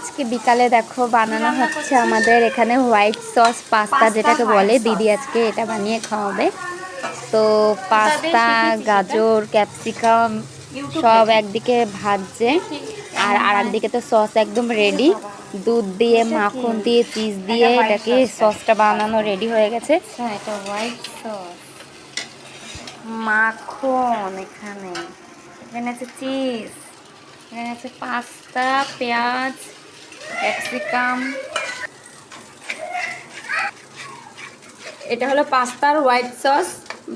আজকে বিকালে দেখো বানানো হচ্ছে আমাদের এখানে হোয়াইট সস পাস্তা, যেটাকে বলে। দিদি আজকে এটা বানিয়ে খাওয়াবে। তো পাস্তা, গাজর, ক্যাপসিকাম সব একদিকে ভাজছে, আর একদিকে তো সস একদম রেডি। দুধ দিয়ে, মাখন দিয়ে, চিজ দিয়ে এটাকে সসটা বানানো রেডি হয়ে গেছে। এটা হোয়াইট সস, মাখন এখানে আছে, চিজ এখানে আছে, পাস্তা, পেঁয়াজ, ক্যাপসিকাম। এটা হলো পাস্তার হোয়াইট সস।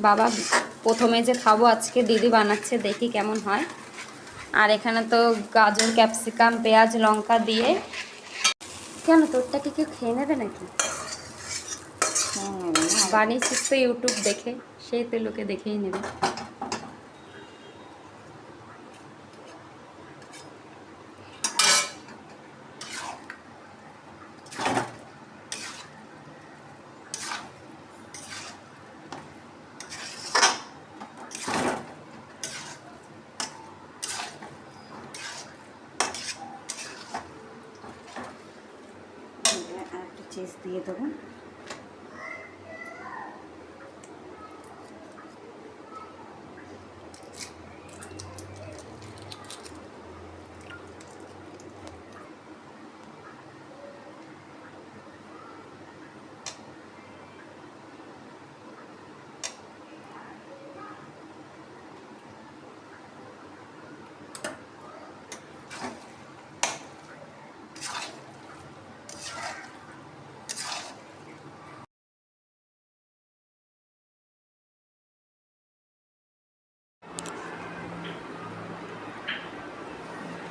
বাবা প্রথমে যে খাবো আজকে, দিদি বানাচ্ছে, দেখি কেমন হয়। আর এখানে তো গাজর, ক্যাপসিকাম, পেঁয়াজ, লঙ্কা দিয়ে। কেন তোরটা কি কেউ খেয়ে নেবে নাকি? বানিয়েছিস তো ইউটিউব দেখে, সেই তো লোকে দেখেই নেবে। চিজ দিয়ে দেবো।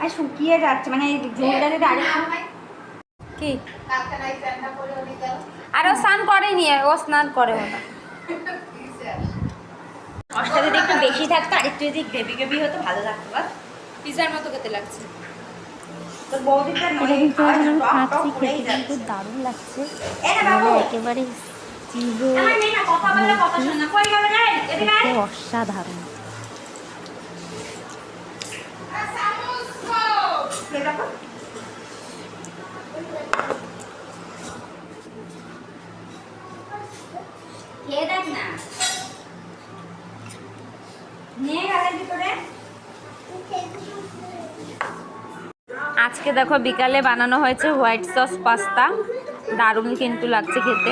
আর শুকিয়ে যাচ্ছে, মানে ঝোলটা যদি কি আর ও স্নান করেনি, ও স্নান করে ওটা। মশলা যদি একটু বেশি থাকতো আর একটু যদি গ্রেভি গ্রেভি হতো ভালো লাগতো। বল পিজার মতো খেতে লাগছে। তোর বৌদিটা কিন্তু দারুণ লাগছে, একেবারে চিজে অসাধারণ। খেয়ে দেখ না, নিয়ে গালের ভিতরে। আজকে দেখো বিকালে বানানো হয়েছে হোয়াইট সস পাস্তা, দারুণ কিন্তু লাগছে খেতে।